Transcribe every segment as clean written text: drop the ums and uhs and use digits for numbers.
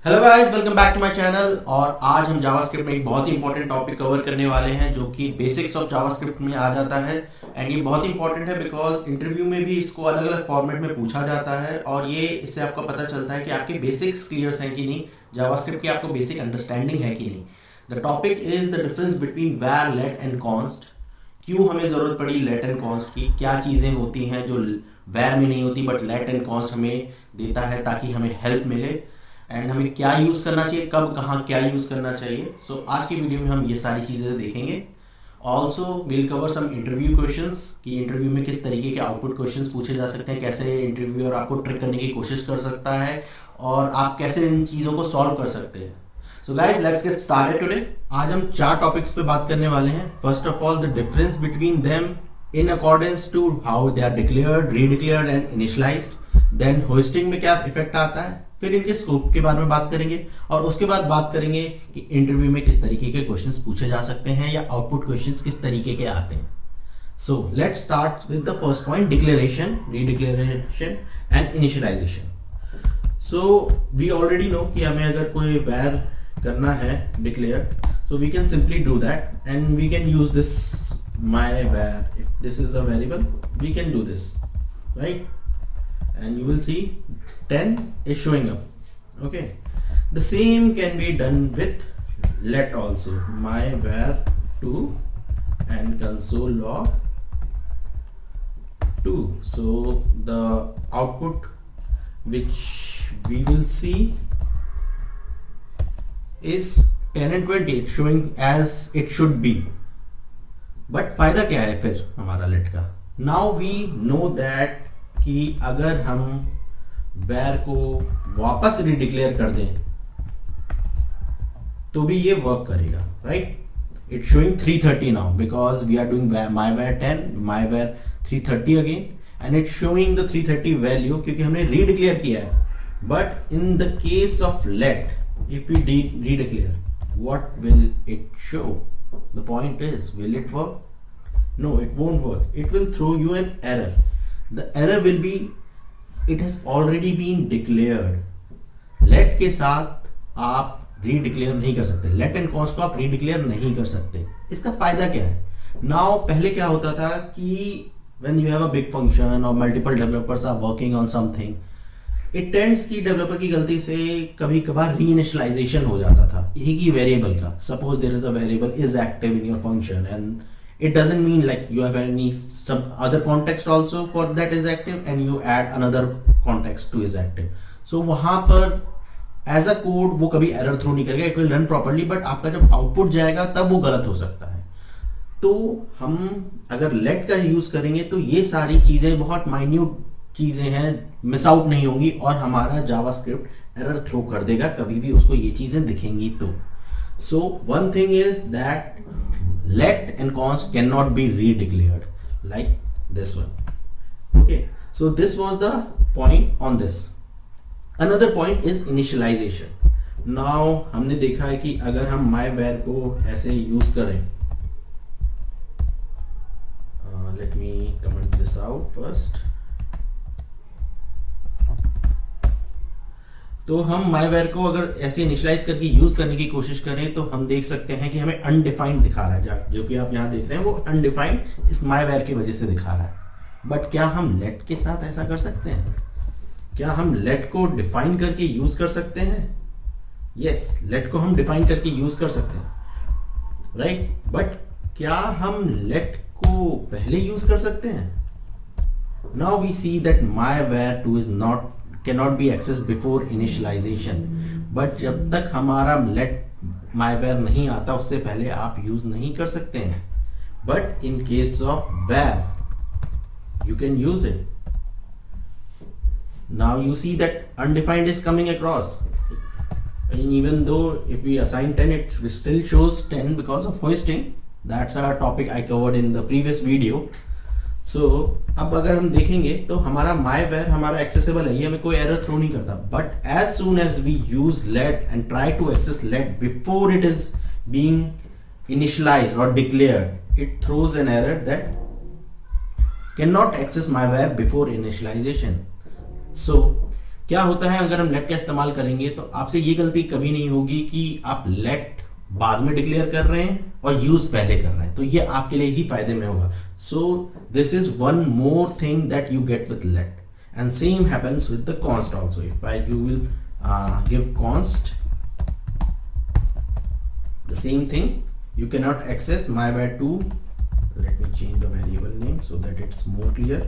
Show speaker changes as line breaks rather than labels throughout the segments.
Hello guys, welcome back to my channel. और आज हम जावास्क्रिप्ट में एक बहुत ही इंपॉर्टेंट टॉपिक कवर करने वाले हैं जो कि बेसिक्स ऑफ जावास्क्रिप्ट में आ जाता है। एंड ये बहुत इंपॉर्टेंट है बिकॉज इंटरव्यू में भी इसको अलग अलग फॉर्मेट में पूछा जाता है और ये इससे आपको पता चलता है कि आपके बेसिक्स क्लियर हैं कि नहीं, जावास्क्रिप्ट की आपको बेसिक अंडरस्टैंडिंग है कि नहीं। The topic is the difference between वैर, लेट एंड कॉन्स्ट। क्यों हमें जरूरत पड़ी लेट एंड कॉन्स्ट की, क्या चीजें होती हैं जो वैर में नहीं होती बट लेट एंड कॉन्स्ट हमें देता है ताकि हमें हेल्प मिले, एंड हमें क्या यूज़ करना चाहिए, कब कहाँ क्या यूज़ करना चाहिए। सो आज की वीडियो में हम ये सारी चीज़ें देखेंगे। Also will cover some interview questions कि इंटरव्यू में किस तरीके के आउटपुट क्वेश्चंस पूछे जा सकते हैं, कैसे इंटरव्यूअर आपको ट्रिक करने की कोशिश कर सकता है और आप कैसे इन चीज़ों को सॉल्व कर सकते हैं। So guys, let's get started today. आज हम 4 टॉपिक्स पे बात करने वाले हैं। First of all, the difference between them in accordance to how they are declared, redeclared and initialised. Then hoisting में क्या इफेक्ट आता है, फिर इनके स्कोप के बारे में बात करेंगे और उसके बाद बात करेंगे कि इंटरव्यू में किस तरीके के क्वेश्चंस पूछे जा सकते हैं या आउटपुट क्वेश्चंस किस तरीके के आते हैं। So let's start with the first point, declaration, redeclaration and initialisation. So we already know कि हमें अगर कोई वैर करना है declare, so we can simply do that and we can use this my var. If this is a variable we can do this, right? And you will see 10 is showing up. Okay, the same can be done with let also, my var2 and console log 2. So the output which we will see is 10 and 20. It's showing as it should be. But फायदा क्या है फिर हमारा let का? Now we know that कि अगर हम वैर को वापस रिडिक्लेयर कर दें तो भी ये वर्क करेगा, right? It showing 330 now because we are doing my var 10, my var 330 again, and it showing the 330 value क्योंकि हमने रीडिक्लेयर किया है। But in the case of let, if we redeclare, what will it show? The point is, will it work? No, it won't work. It will throw you an error. The error will be, it has already been declared. Let के साथ आप रीडिक्लेयर नहीं कर सकते, let and const को आप रीडिक्लेयर नहीं कर सकते। इसका फायदा क्या है? Now पहले क्या होता था कि when you have a big function or multiple developers are working on something, it tends कि डेवलपर की गलती से कभी कभार रीइनिशियलाइजेशन हो जाता था एक ही वेरिएबल का। Suppose there is a variable is active in your function and it doesn't mean like you have any some other context also for that is active and you add another context to is active. So वहां पर as a code वो कभी error throw नहीं करेगा, it will run properly, but आपका जब output जाएगा तब वो गलत हो सकता है। तो हम अगर let का यूज करेंगे तो ये सारी चीजें बहुत माइन्यूट चीजें हैं, मिस आउट नहीं होंगी और हमारा जावास्क्रिप्ट एरर थ्रो कर देगा कभी भी उसको ये चीजें दिखेंगी तो। So one thing is that let and const cannot be redeclared like this one. Okay, so this was the point on this. Another point is initialization. Now हमने देखा है कि अगर हम my var को ऐसे यूज करें, let me comment this out first. तो हम माईवेर को अगर ऐसे इनिशियलाइज करके यूज करने की कोशिश करें तो हम देख सकते हैं कि हमें अनडिफाइंड दिखा रहा है, जो कि आप यहाँ देख रहे हैं वो अनडिफाइंड इस माईवेर की वजह से दिखा रहा है। बट क्या हम लेट के साथ ऐसा कर सकते हैं? क्या हम लेट को डिफाइन करके यूज कर सकते हैं? यस, लेट को हम डिफाइन करके यूज कर सकते हैं, राइट? बट क्या हम लेट को पहले यूज कर सकते हैं? Now we see that myvar2 is not cannot be accessed before initialization. But जब तक हमारा let myvar नहीं आता उससे पहले आप यूज नहीं कर सकते हैं। But in case of var you can use it. Now you see that undefined is coming across, and even though if we assign 10 it still shows 10 because of hoisting. That's a topic I covered in the previous video. So अब अगर हम देखेंगे तो हमारा myvar हमारा accessible है, ये हमें कोई एरर थ्रो नहीं करता। But as soon as we use let and try to access let before it is being initialized or declared, it throws an error that cannot access myvar before initialization. So क्या होता है अगर हम late का इस्तेमाल करेंगे तो आपसे ये गलती कभी नहीं होगी कि आप लेट बाद में डिक्लेयर कर रहे हैं और यूज पहले कर रहे हैं, तो ये आपके लिए ही फायदे में होगा. So this is one more thing that you get with let. And same happens with the const also. If I you will give const, the same thing, you cannot access myvar2. Let me change the variable name so that it's more clear.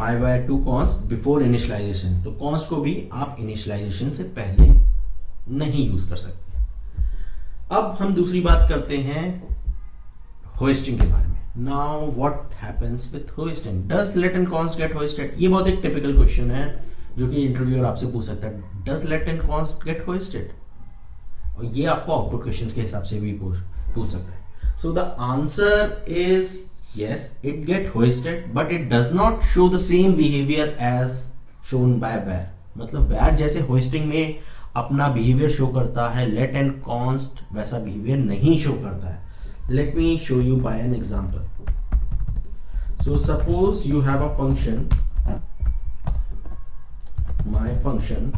myvar2 const before initialization. तो const को भी आप initialization से पहले नहीं use कर सकते. अब हम दूसरी बात करते हैं होस्टिंग के बारे में. Now what happens with hosting? Does let and const get hosted? ये बहुत एक टिपिकल क्वेश्चन है जो कि इंटरव्यूअर आपसे पूछ सकता है. Does let and const get hosted? और ये आपको आउटपुट क्वेश्चंस के हिसाब से भी पूछ सकता है. So the answer is yes, it get hoisted but it does not show the same behaviour as shown by var. मतलब वेर जैसे होस्टिंग में अपना बिहेवियर शो करता है, लेट एंड कॉन्स्ट वैसा बिहेवियर नहीं शो करता है. Let me show you by an example. So suppose you have a function, my function,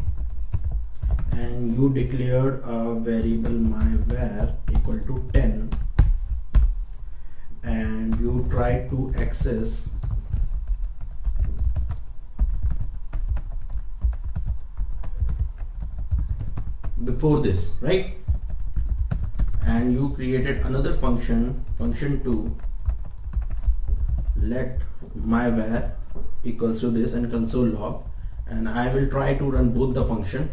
and you declared a variable myvar equal to 10 and you try to access before this, right? And you created another function 2, let myvar equals to this and console log, and I will try to run both the function,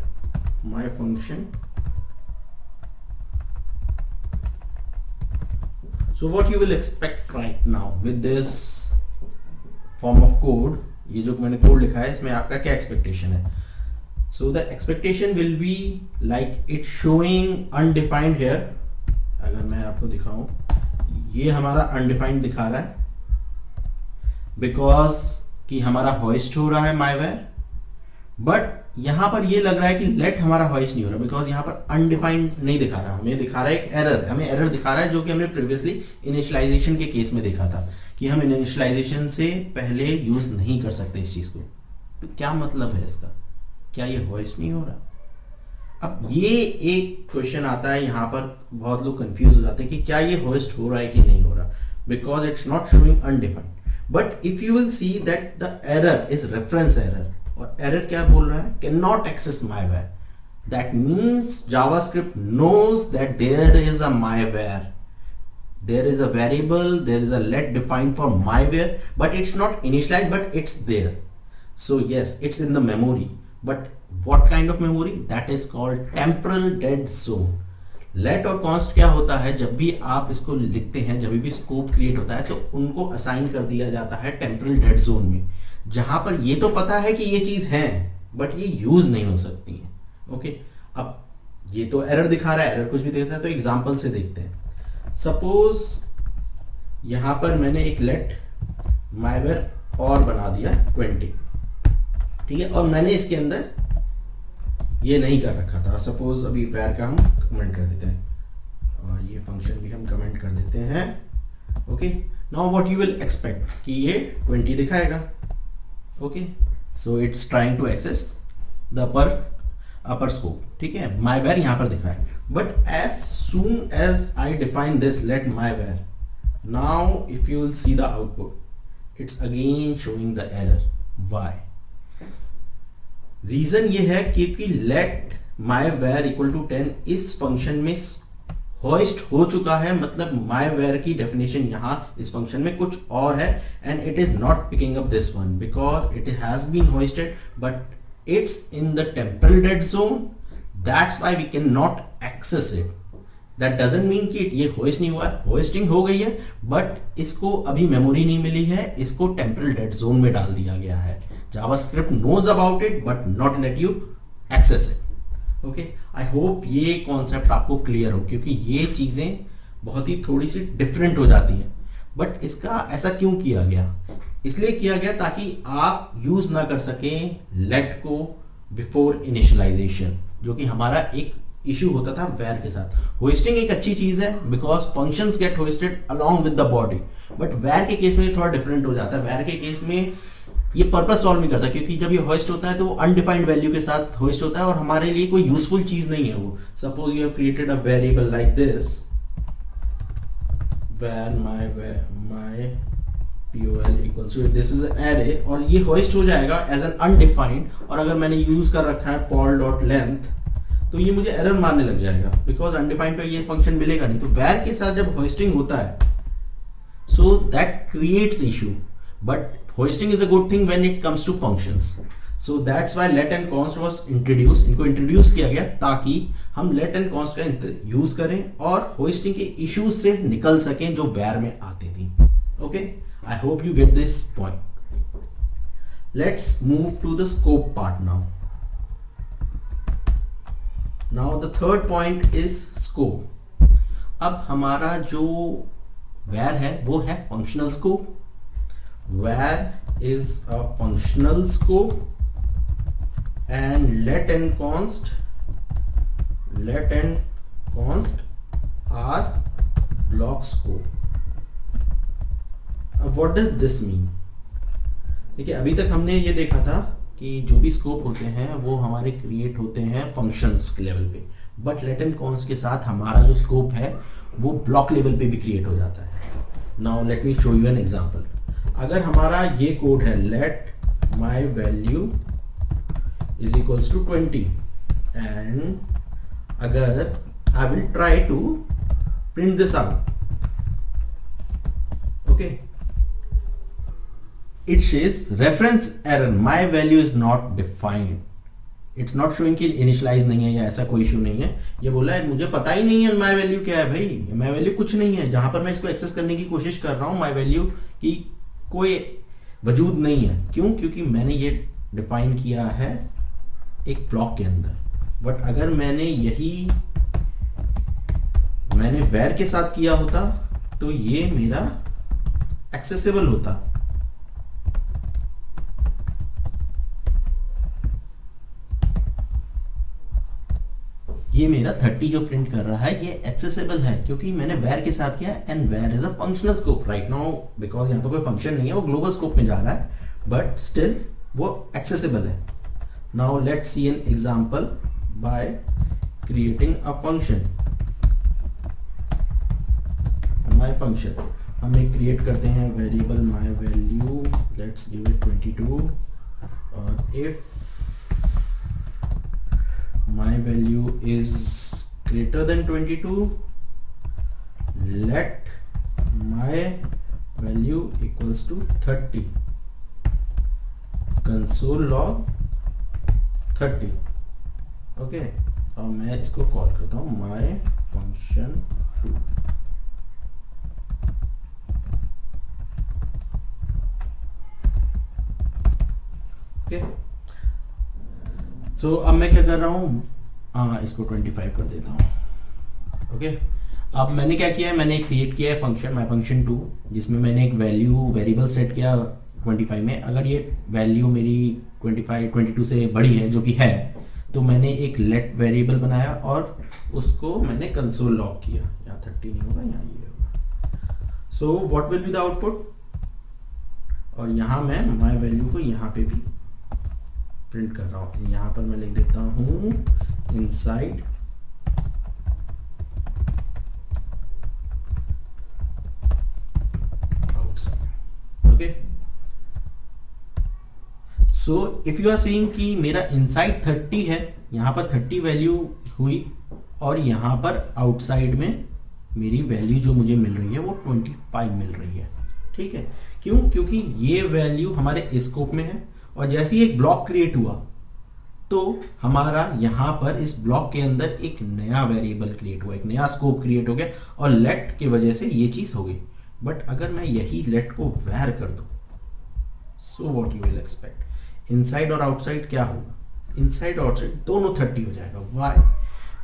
my function. So what you will expect right now with this form of code, ये जो मैंने code लिखा है इसमें आपका क्या expectation है? So the expectation will be like it showing undefined here. अगर मैं आपको दिखाऊं, ये हमारा undefined दिखा रहा है because कि हमारा होस्ट हो रहा है myvar, बट यहां पर ये लग रहा है कि लेट हमारा होस्ट नहीं हो रहा बिकॉज यहां पर अनडिफाइंड नहीं दिखा रहा. हमें दिखा रहा है एक एरर, हमें एरर दिखा रहा है जो कि हमने प्रीवियसली इनिशियलाइजेशन के केस में देखा था कि हम इनिशियलाइजेशन से पहले यूज नहीं कर सकते इस चीज को. तो क्या मतलब है इसका? क्या ये होस्ट नहीं हो रहा? अब ये एक क्वेश्चन आता है, यहाँ पर बहुत लोग कंफ्यूज हो जाते हैं कि क्या ये होस्ट हो रहा है कि नहीं हो रहा, because it's not showing undefined. But if you will see that the error is reference error, और एरर क्या बोल रहा है? Can not access myvar. That means JavaScript knows that there is a myvar, there is a variable, there is a let defined for myvar, but it's not initialized, but it's there. So yes, it's in the memory, but what kind of memory? That is called temporal dead zone. Let और const क्या होता है? जब भी आप इसको लिखते हैं, जब भी स्कोप क्रिएट होता है तो उनको असाइन कर दिया जाता है टेम्परल डेड जोन में, जहां पर ये तो पता है कि ये चीज है बट ये यूज नहीं हो सकती है. ओके, अब ये तो एरर दिखा रहा है, एरर कुछ भी देखता है तो एग्जांपल से देखते हैं. सपोज यहां पर मैंने एक लेट myvar और बना दिया 20, ठीक है, और मैंने इसके अंदर ये नहीं कर रखा था. सपोज अभी var का हम कमेंट कर देते हैं और ये फंक्शन भी हम कमेंट कर देते हैं. Okay, now what you will expect कि ये 20 दिखाएगा. Okay, so it's trying to access the upper scope, ठीक है, myvar यहां पर दिख रहा है. But as soon as I define this let myvar, now if you will see the output, it's again showing the error. Why? Reason ये है क्योंकि लेट myvar इक्वल टू 10 इस फंक्शन में होस्ट हो चुका है. मतलब myvar की डेफिनेशन यहां इस फंक्शन में कुछ और है and it is not picking up this one because it has been hoisted but it's in the temporal dead zone. That's why we can not access it. That doesn't mean कि ये host नहीं हुआ है, hosting हो गई है but इसको अभी मेमोरी नहीं मिली है, इसको टेम्परल डेड जोन में डाल दिया गया है. JavaScript knows about it but not let you access it. Okay, I hope ये कॉन्सेप्ट आपको क्लियर हो क्योंकि ये चीजें बहुत ही थोड़ी सी डिफरेंट हो जाती हैं. बट इसका ऐसा क्यों किया गया? इसलिए किया गया ताकि आप यूज ना कर सकें लेट को बिफोर इनिशियलाइजेशन, जो कि हमारा एक इश्यू होता था वैर के साथ. होस्टिंग एक अच्छी चीज है because functions get hoisted along with the body, but var के केस में थोड़ा डिफरेंट हो जाता है. वैर के केस में ये पर्पस सॉल्व नहीं करता, क्योंकि जब ये होस्ट होता है तो वो अनडिफाइंड वैल्यू के साथ होस्ट होता है और हमारे लिए कोई यूजफुल चीज नहीं है वो. Suppose you have created a variable like this where my pol equals to this is an array, और ये होस्ट हो जाएगा एज एन अनडिफाइंड. और अगर मैंने यूज कर रखा है pol डॉट लेंथ तो ये मुझे एरर मारने लग जाएगा, बिकॉज अनडिफाइंड पे ये फंक्शन मिलेगा नहीं. तो where के साथ जब होस्टिंग होता है so that creates issue, but hoisting is a good thing when it comes to functions. So that's why let and const was introduce. इनको इंट्रोड्यूस किया गया ताकि हम लेट एंड कॉन्स्ट का यूज करें और होस्टिंग के इश्यूज से निकल सकें जो वैर में आती थी. Okay, I hope you get this point. Let's move to the scope part now. Now the third point is scope. अब हमारा जो वैर है वो है functional scope. Var is a functional scope and let and const are block scope. अब what does this mean? देखिए, अभी तक हमने ये देखा था कि जो भी स्कोप होते हैं वो हमारे क्रिएट होते हैं फंक्शंस के लेवल पे, बट लेट एंड कॉन्स्ट के साथ हमारा जो स्कोप है वो ब्लॉक लेवल पे भी क्रिएट हो जाता है. Now let me show you an example. अगर हमारा ये कोड है let my value is equals to 20 and अगर I will try to print this out, okay, it says reference error, my value is not defined. It's not showing कि initialize नहीं है या ऐसा कोई इशू नहीं है. ये बोला है मुझे पता ही नहीं है my value क्या है. भाई my value कुछ नहीं है. जहां पर मैं इसको एक्सेस करने की कोशिश कर रहा हूं my value की कोई वजूद नहीं है. क्यों? क्योंकि मैंने ये डिफाइन किया है एक ब्लॉक के अंदर. बट अगर मैंने वैर के साथ किया होता तो ये मेरा एक्सेसिबल होता. ये मेरा 30 जो प्रिंट कर रहा है ये एक्सेसिबल है क्योंकि मैंने वैर के साथ किया. एंड वैर is a functional scope right now, because यहाँ पर कोई फंक्शन नहीं है, वो ग्लोबल स्कोप में जा रहा है, बट स्टिल वो एक्सेसिबल है. Now let's see an example by creating a function. My function हम एक create करते हैं variable my value, let's give it 22, और if my value is greater than 22 let my value equals to 30, console log 30. Okay, और मैं इसको call करता हूं my function 2. ओके, सो अब मैं क्या कर रहा हूं, इसको 25 कर देता हूं. ओके, अब मैंने क्या किया है, मैंने क्रिएट किया है फंक्शन my function 2 जिसमें मैंने एक वैल्यू वेरिएबल सेट किया 25 में. अगर ये वैल्यू मेरी 22 से बड़ी है जो कि है तो मैंने एक लेट वेरिएबल बनाया और उसको मैंने कंसोल लॉग किया. यहाँ 30 नहीं होगा, यहाँ ये होगा. So what will be the output, और यहाँ मैं माय वैल्यू को यहाँ पे भी प्रिंट कर रहा हूँ. यहाँ पर मैं लिख देता हूँ inside outside. Okay, so if you are seeing कि मेरा इनसाइड 30 है, यहाँ पर 30 वैल्यू हुई और यहाँ पर आउटसाइड में मेरी वैल्यू जो मुझे मिल रही है वो 25 मिल रही है. ठीक है, क्यों? क्योंकि ये वैल्यू हमारे स्कोप में है और जैसे ही एक ब्लॉक क्रिएट हुआ तो हमारा यहाँ पर इस ब्लॉक के अंदर एक नया वेरिएबल क्रिएट हुआ, एक नया स्कोप क्रिएट हो गया और लेट की वजह से ये चीज हो गई. बट अगर मैं यही लेट को वैर कर दूं so what you will expect, inside और आउटसाइड क्या होगा, इनसाइड और आउटसाइड दोनों 30 हो जाएगा. व्हाई?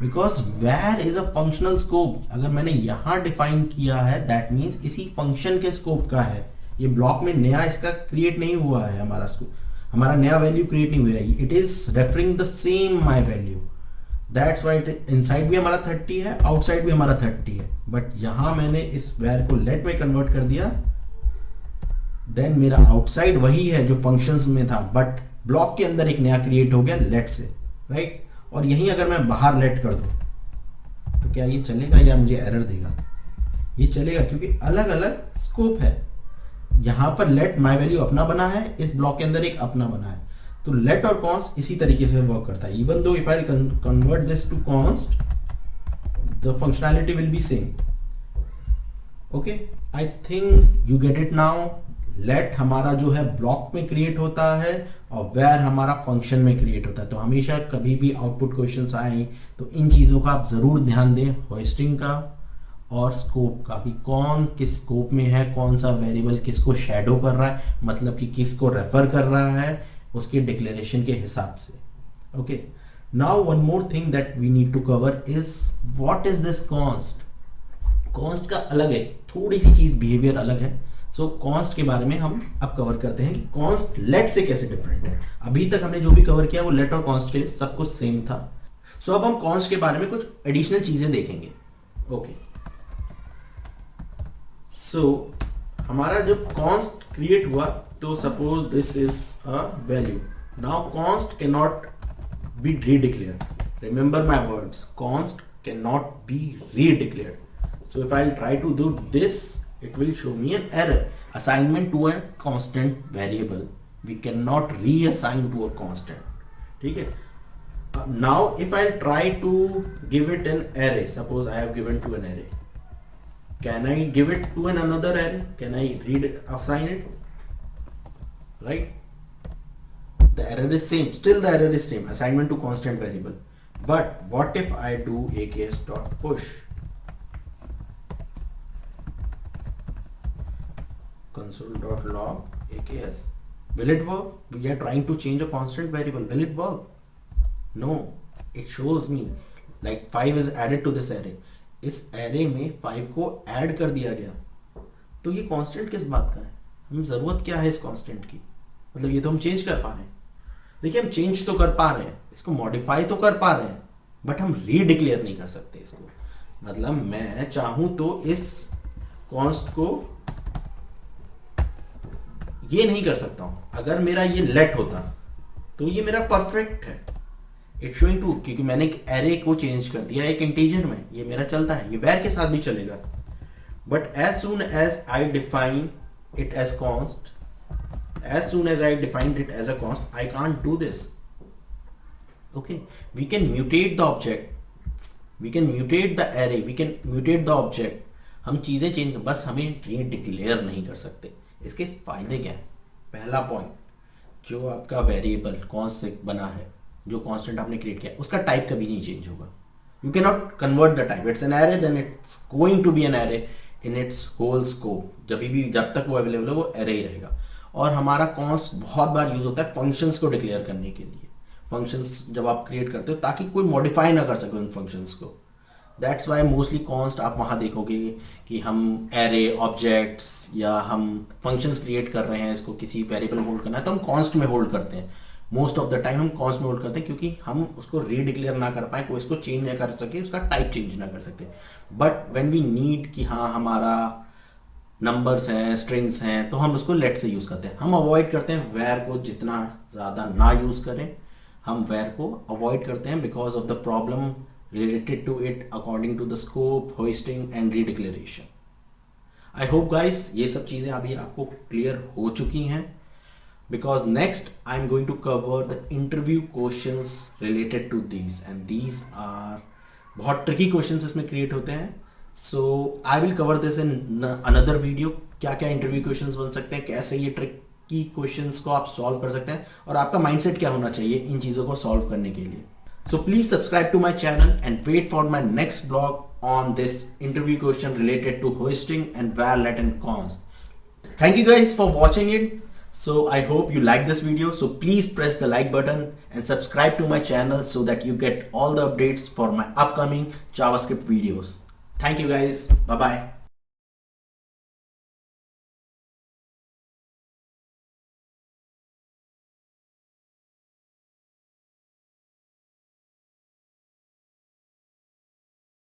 बिकॉज वैर इज अ फंक्शनल स्कोप. अगर मैंने यहां डिफाइन किया है दैट मीन्स इसी फंक्शन के स्कोप का है. ये ब्लॉक में नया इसका क्रिएट नहीं हुआ है, हमारा स्कोप, हमारा नया वैल्यू क्रिएट नहीं हुआ है. It is referring the same my value. That's why inside भी हमारा 30 है, आउटसाइड भी हमारा 30 है. बट यहां मैंने इस वैर को लेट में कन्वर्ट कर दिया देन मेरा आउटसाइड वही है जो फंक्शंस में था, बट ब्लॉक के अंदर एक नया क्रिएट हो गया लेट से, राइट। और यही अगर मैं बाहर लेट कर दूं तो क्या ये चलेगा या मुझे एरर देगा? ये चलेगा, क्योंकि अलग अलग स्कोप है। यहां पर लेट माई वैल्यू अपना बना है, इस ब्लॉक के अंदर एक अपना बना है, तो लेट और कॉन्स्ट इसी तरीके से वर्क करता है। Even though if I convert this to const, the functionality will be same. Okay, I think you get it now. Let हमारा जो है ब्लॉक में क्रिएट होता है और वेर हमारा फंक्शन में क्रिएट होता है। तो हमेशा कभी भी आउटपुट क्वेश्चंस आए तो इन चीज़ों का आप ज़रूर ध्यान दें, होस्टिंग का और स्कोप का, कि कौन किस स्कोप में है, कौन सा वेरिएबल किसको शैडो कर रहा है, मतलब कि किसको रेफर कर रहा है, उसके डिक्लेरेशन के हिसाब से। Okay, now one more thing that we need to cover is what is this const. Const का अलग है, थोड़ी सी चीज बिहेवियर अलग है। सो कॉन्स्ट के बारे में हम अब कवर करते हैं कि कॉन्स्ट लेट से कैसे डिफरेंट है। अभी तक हमने जो भी कवर किया वो लेट और कॉन्स्ट के लिए सब कुछ सेम था। सो अब हम कॉन्स्ट के बारे में कुछ एडिशनल चीजें देखेंगे। ओके, सो हमारा जब कॉन्स्ट क्रिएट हुआ तो suppose this is a value. Now const can not be redeclared. Remember my words, const can not be redeclared. So if I'll try to do this, it will show me an error. Assignment to a constant variable. We cannot reassign to a constant. ठीक है? Now if I'll try to give it an array, suppose I have given to an array. Can I give it to another array? Can I assign it? Right? The error is same. Still the error is same. Assignment to constant variable. But what if I do aks.push? console.log aks. Will it work? We are trying to change a constant variable. Will it work? No. It shows me like 5 is added to this array. इस array में 5 को add कर दिया गया। तो ये constant किस बात का है? हमें जरूरत क्या है इस constant की? मतलब ये तो हम change कर पा रहे हैं। देखिए, हम change तो कर पा रहे हैं, इसको modify तो कर पा रहे हैं, बट हम redeclare नहीं कर सकते इसको। मतलब मैं चाहूं तो इस const को ये नहीं कर सकता हूं। अगर मेरा ये लेट होता तो ये मेरा परफेक्ट है, इट शोइंग टू, क्योंकि मैंने एक एरे को चेंज कर दिया एक इंटीजर में, ये मेरा चलता है, ये वैर के साथ भी चलेगा। But as soon as I define it as const, as soon as I defined it as a const, I can't do this. Okay, we can mutate the object, we can mutate the array, we can mutate the object. हम चीजें change, बस हमें रीडिक्लेयर नहीं कर सकते। इसके फायदे क्या है? पहला पॉइंट, जो आपका वेरिएबल कॉन्स्ट से बना है, जो कांस्टेंट आपने क्रिएट किया, उसका टाइप कभी नहीं चेंज होगा। You can not convert the type. It's an array, then it's going to be an array in its whole scope. जब तक वो अवेलेबल है वो एरे ही रहेगा। और हमारा कॉन्स्ट बहुत बार यूज होता है फंक्शंस को डिक्लेयर करने के लिए। फंक्शंस जब आप क्रिएट करते हो ताकि कोई मॉडिफाई ना कर सके उन फंक्शंस को। दैट्स वाई मोस्टली कॉन्स्ट आप वहाँ देखोगे कि हम एरे ऑब्जेक्ट्स या हम फंक्शंस क्रिएट कर रहे हैं, इसको किसी वेरिएबल में होल्ड करना है तो हम कॉन्स्ट में होल्ड करते हैं। मोस्ट ऑफ द टाइम हम कॉन्स्ट में होल्ड करते हैं क्योंकि हम उसको रीडिक्लेयर ना कर पाए, कोई इसको चेंज ना कर सके, उसका टाइप चेंज ना कर सकते। बट व्हेन वी नीड कि हाँ हमारा नंबर्स हैं, स्ट्रिंग्स हैं, तो हम उसको लेट से यूज़ करते हैं। हम अवॉइड करते हैं वेयर को, जितना ज़्यादा ना यूज़ करें हम वेयर को अवॉइड करते हैं because of the problem related to it according to the scope, hoisting and redeclaration. I hope guys ये सब चीज़ें अभी आपको clear हो चुकी हैं, because next I'm going to cover the interview questions related to these and these are बहुत tricky questions इसमें create होते हैं। So I will cover this in another video, क्या क्या interview questions बन सकते हैं, कैसे ये tricky questions को आप solve कर सकते हैं और आपका mindset क्या होना चाहिए इन चीज़ों को solve करने के लिए। So please subscribe to my channel and wait for my next blog on this interview question related to hoisting and var, let and const. Thank you guys for watching it. So I hope you like this video. So please press the like button and subscribe to my channel so that you get all the updates for my upcoming JavaScript videos. Thank you guys. Bye bye.